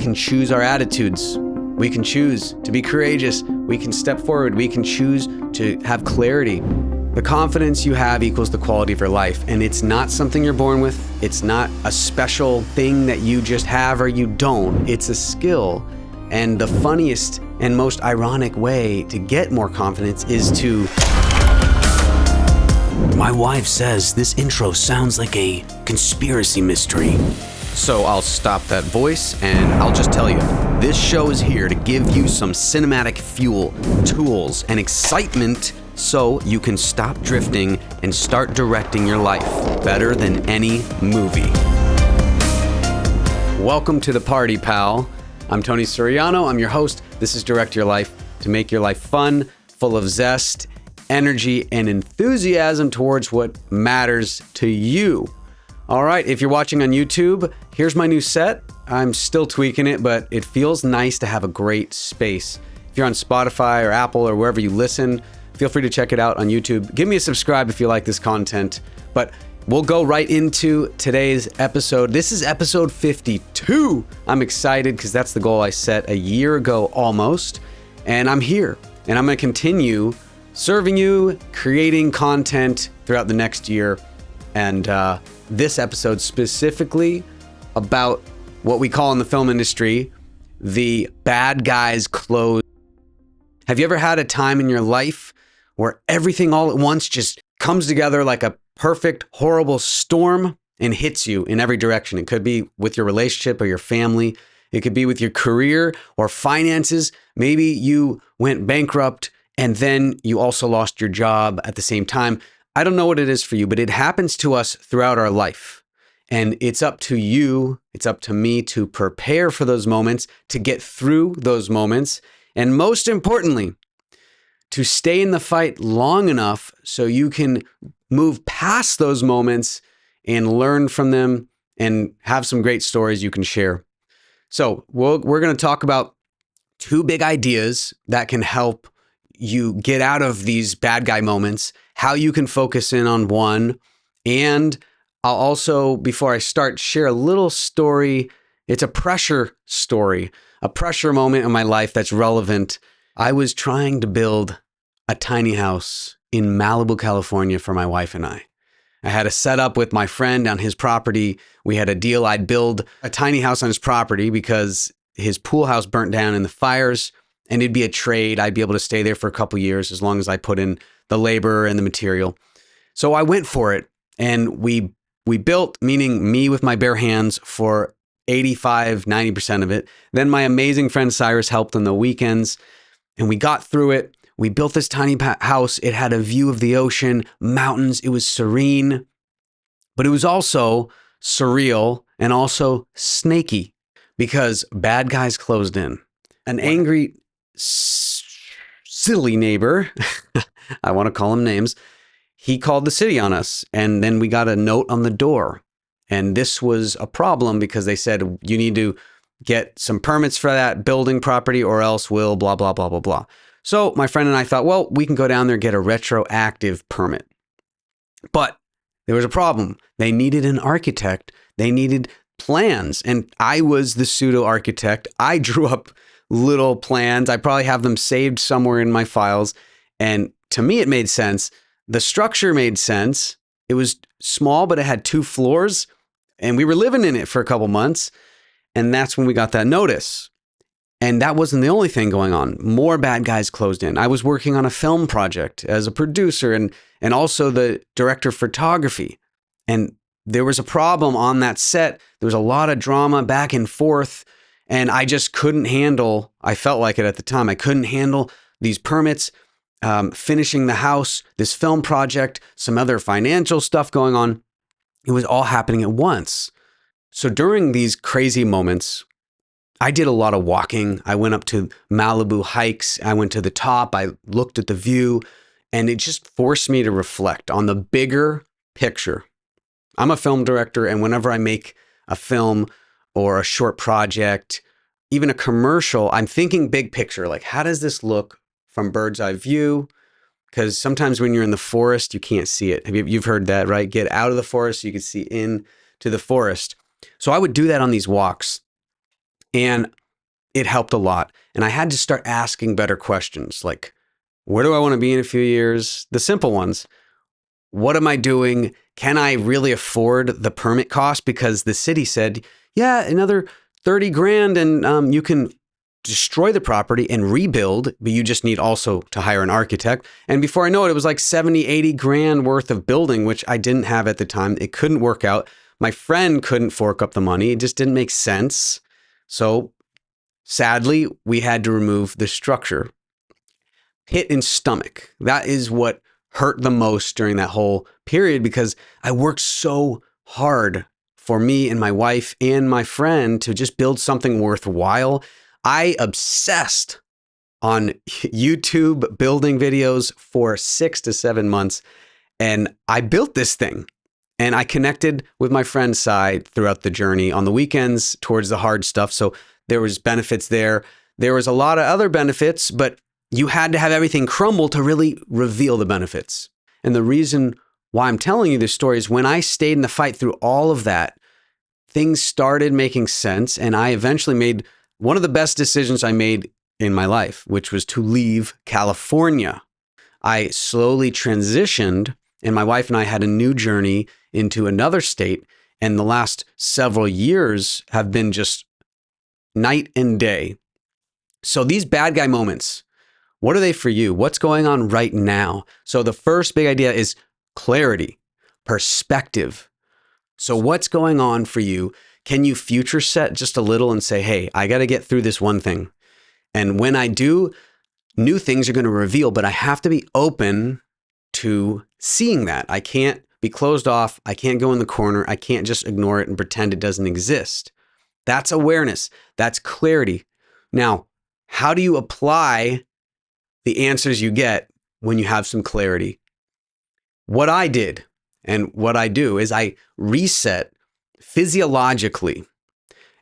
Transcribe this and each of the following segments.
can choose our attitudes. We can choose to be courageous. We can step forward. We can choose to have clarity. The confidence you have equals the quality of your life. And it's not something you're born with. It's not a special thing that you just have or you don't. It's a skill. And the funniest and most ironic way to get more confidence is to... My wife says this intro sounds like a conspiracy mystery. So I'll stop that voice and I'll just tell you, this show is here to give you some cinematic fuel, tools, and excitement so you can stop drifting and start directing your life better than any movie. Welcome to the party, pal. I'm Tony Soriano. I'm your host. This is Direct Your Life to make your life fun, full of zest, energy, and enthusiasm towards what matters to you. All right, if you're watching on YouTube, here's my new set. I'm still tweaking it, but it feels nice to have a great space. If you're on Spotify or Apple or wherever you listen, feel free to check it out on YouTube. Give me a subscribe if you like this content, but we'll go right into today's episode. This is episode 52. I'm excited because that's the goal I set a year ago almost, and I'm here, and I'm gonna continue serving you, creating content throughout the next year, and this episode specifically about what we call in the film industry the bad guys close. Have you ever had a time in your life where everything all at once just comes together like a perfect, horrible storm and hits you in every direction? It could be with your relationship or your family. It could be with your career or finances. Maybe you went bankrupt and then you also lost your job at the same time. I don't know what it is for you, but it happens to us throughout our life. And it's up to you, it's up to me to prepare for those moments, to get through those moments, and most importantly, to stay in the fight long enough so you can move past those moments and learn from them and have some great stories you can share. So we're going to talk about two big ideas that can help you get out of these bad guy moments, how you can focus in on one. And I'll also, before I start, share a little story. It's a pressure story, a pressure moment in my life that's relevant. I was trying to build a tiny house in Malibu, California for my wife and I. I had a setup with my friend on his property. We had a deal. I'd build a tiny house on his property because his pool house burnt down in the fires. And it'd be a trade. I'd be able to stay there for a couple years as long as I put in the labor and the material. So I went for it, and we built, meaning me with my bare hands, for 85, 90% of it. Then my amazing friend Cyrus helped on the weekends, and we got through it. We built this tiny house. It had a view of the ocean, mountains. It was serene, but it was also surreal and also snaky because bad guys closed in. An angry, silly neighbor, I want to call him names, he called the city on us, and then we got a note on the door. And this was a problem because they said, you need to get some permits for that building property or else we'll blah, blah, blah, blah, blah. So my friend and I thought, well, we can go down there and get a retroactive permit. But there was a problem. They needed an architect. They needed plans. And I was the pseudo architect. I drew up little plans. I probably have them saved somewhere in my files. And to me, it made sense. The structure made sense. It was small, but it had 2 floors, and we were living in it for a couple months. And that's when we got that notice. And that wasn't the only thing going on. More bad guys closed in. I was working on a film project as a producer and also the director of photography. And there was a problem on that set. There was a lot of drama back and forth. And I just couldn't handle, I felt like it at the time, I couldn't handle these permits, finishing the house, this film project, some other financial stuff going on. It was all happening at once. So during these crazy moments, I did a lot of walking. I went up to Malibu hikes. I went to the top. I looked at the view, and it just forced me to reflect on the bigger picture. I'm a film director, and whenever I make a film or a short project, even a commercial, I'm thinking big picture, like how does this look from bird's eye view? Because sometimes when you're in the forest, you can't see it. You've heard that, right? Get out of the forest so you can see into the forest. So I would do that on these walks. And it helped a lot. And I had to start asking better questions like, where do I want to be in a few years? The simple ones. What am I doing? Can I really afford the permit cost? Because the city said, yeah, another 30 grand and you can destroy the property and rebuild, but you just need also to hire an architect. And before I know it, it was like 70, 80 grand worth of building, which I didn't have at the time. It couldn't work out. My friend couldn't fork up the money. It just didn't make sense. So sadly, we had to remove the structure. Hit in stomach. That is what hurt the most during that whole period because I worked so hard for me and my wife and my friend to just build something worthwhile. I obsessed on YouTube building videos for 6 to 7 months, and I built this thing. And I connected with my friend Sai throughout the journey on the weekends towards the hard stuff. So there was benefits there. There was a lot of other benefits, but you had to have everything crumble to really reveal the benefits. And the reason why I'm telling you this story is when I stayed in the fight through all of that, things started making sense. And I eventually made one of the best decisions I made in my life, which was to leave California. I slowly transitioned, and my wife and I had a new journey into another state. And the last several years have been just night and day. So these bad guy moments, what are they for you? What's going on right now? So the first big idea is clarity, perspective. So what's going on for you? Can you future set just a little and say, hey, I got to get through this one thing. And when I do, new things are going to reveal, but I have to be open to seeing that. I can't be closed off. I can't go in the corner. I can't just ignore it and pretend it doesn't exist. That's awareness. That's clarity. Now, how do you apply the answers you get when you have some clarity? What I did and what I do is I reset physiologically.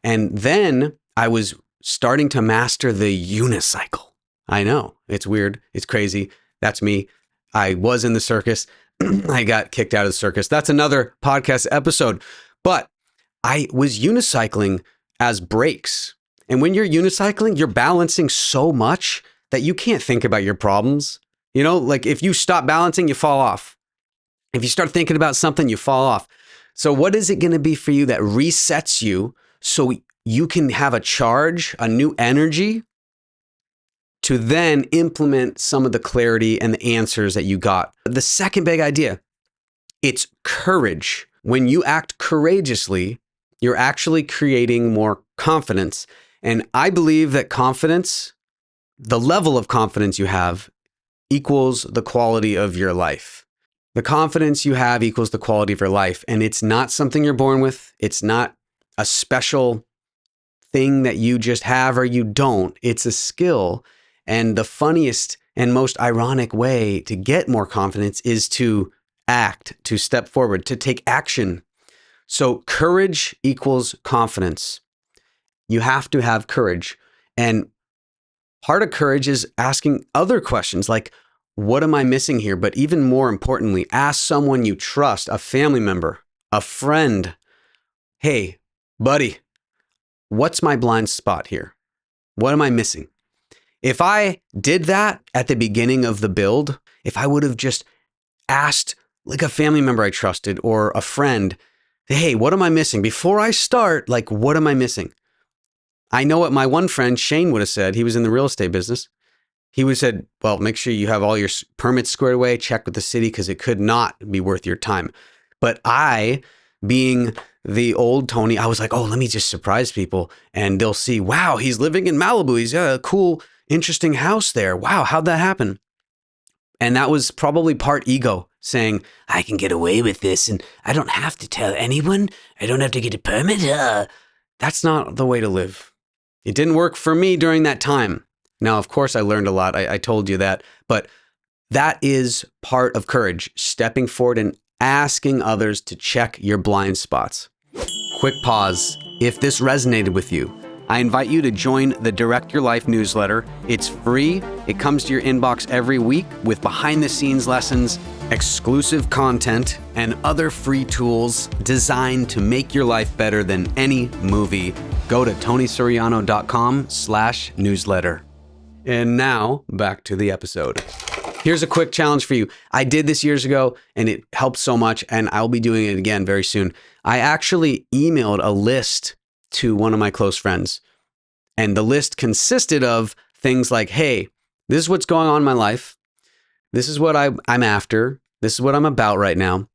And then I was starting to master the unicycle. I know, it's weird. It's crazy. That's me. I was in the circus. I got kicked out of the circus. That's another podcast episode. But I was unicycling as brakes. And when you're unicycling, you're balancing so much that you can't think about your problems. You know, like if you stop balancing, you fall off. If you start thinking about something, you fall off. So what is it going to be for you that resets you so you can have a charge, a new energy to then implement some of the clarity and the answers that you got? The second big idea, it's courage. When you act courageously, you're actually creating more confidence. And I believe that confidence, the level of confidence you have, equals the quality of your life. The confidence you have equals the quality of your life. And it's not something you're born with. It's not a special thing that you just have or you don't. It's a skill. And the funniest and most ironic way to get more confidence is to act, to step forward, to take action. So courage equals confidence. You have to have courage. And part of courage is asking other questions like, what am I missing here? But even more importantly, ask someone you trust, a family member, a friend. Hey, buddy, what's my blind spot here? What am I missing? If I did that at the beginning of the build, if I would have just asked like a family member I trusted or a friend, hey, what am I missing? Before I start, like, what am I missing? I know what my one friend, Shane, would have said. He was in the real estate business. He would have said, well, make sure you have all your permits squared away, check with the city because it could not be worth your time. But I, being the old Tony, I was like, oh, let me just surprise people and they'll see, wow, he's living in Malibu. He's got a cool, interesting house there. Wow, how'd that happen? And that was probably part ego saying, I can get away with this and I don't have to tell anyone. I don't have to get a permit. That's not the way to live. It didn't work for me during that time. Now, of course, I learned a lot. I told you that. But that is part of courage, stepping forward and asking others to check your blind spots. Quick pause. If this resonated with you, I invite you to join the Direct Your Life newsletter. It's free. It comes to your inbox every week with behind-the-scenes lessons, exclusive content, and other free tools designed to make your life better than any movie go to tonysoriano.com/newsletter. And now back to the episode. Here's a quick challenge for you. I did this years ago and it helped so much, and I'll be doing it again very soon. I actually emailed a list to one of my close friends, and the list consisted of things like, hey, this is what's going on in my life. This is what I'm after. This is what I'm about right now.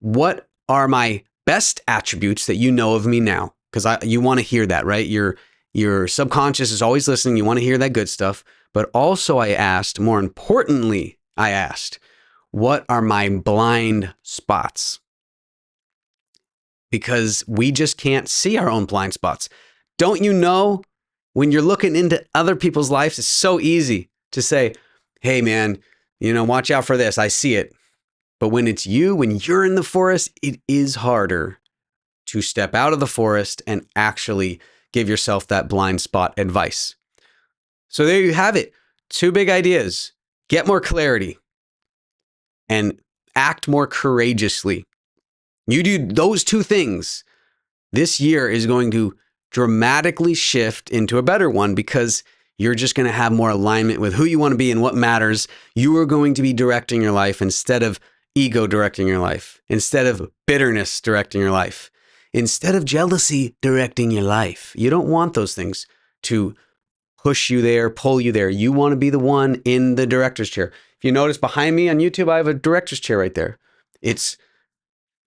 What are my best attributes that you know of me now? Because you want to hear that, right? Your subconscious is always listening. You want to hear that good stuff. But also more importantly, I asked, what are my blind spots? Because we just can't see our own blind spots. Don't you know, when you're looking into other people's lives, it's so easy to say, hey man, watch out for this. I see it. But when it's you, when you're in the forest, it is harder to step out of the forest and actually give yourself that blind spot advice. So there you have it. 2 big ideas. Get more clarity and act more courageously. You do those 2 things, this year is going to dramatically shift into a better one, because you're just going to have more alignment with who you want to be and what matters. You are going to be directing your life instead of ego directing your life, instead of bitterness directing your life, instead of jealousy directing your life. You don't want those things to push you there, pull you there. You want to be the one in the director's chair. If you notice behind me on YouTube, I have a director's chair right there. It's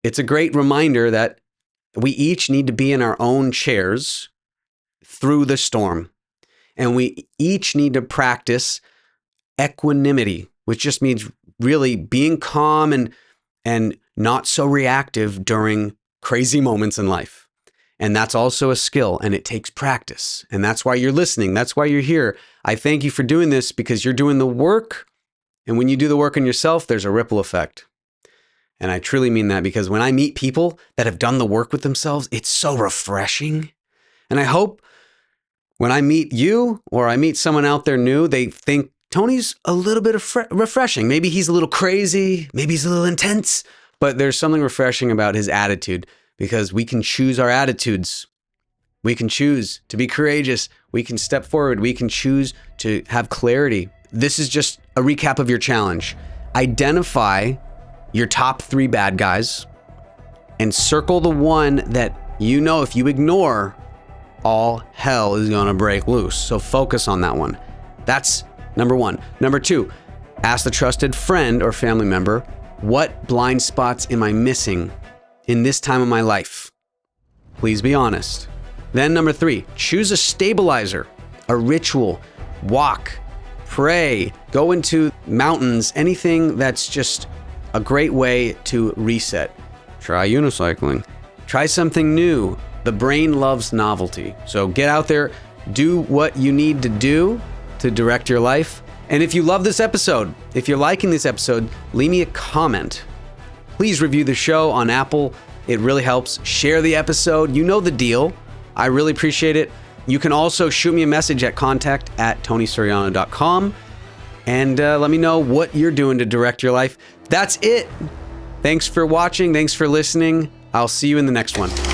a great reminder that we each need to be in our own chairs through the storm. And we each need to practice equanimity, which just means really being calm and not so reactive during crazy moments in life. And that's also a skill, and it takes practice. And that's why you're listening. That's why you're here. I thank you for doing this, because you're doing the work. And when you do the work on yourself, there's a ripple effect. And I truly mean that, because when I meet people that have done the work with themselves, it's so refreshing. And I hope when I meet you, or I meet someone out there new, they think Tony's a little bit refreshing. Maybe he's a little crazy. Maybe he's a little intense. But there's something refreshing about his attitude, because we can choose our attitudes. We can choose to be courageous. We can step forward. We can choose to have clarity. This is just a recap of your challenge. Identify your top 3 bad guys and circle the one that if you ignore, all hell is going to break loose. So focus on that one. That's number 1. Number 2, ask the trusted friend or family member, what blind spots am I missing in this time of my life? Please be honest. Then number 3, choose a stabilizer, a ritual, walk, pray, go into mountains, anything that's just a great way to reset. Try unicycling. Try something new. The brain loves novelty. So get out there, do what you need to do to direct your life. And if you love this episode, if you're liking this episode, leave me a comment. Please review the show on Apple. It really helps. Share the episode. You know the deal. I really appreciate it. You can also shoot me a message at contact@tonysoriano.com and let me know what you're doing to direct your life. That's it. Thanks for watching. Thanks for listening. I'll see you in the next one.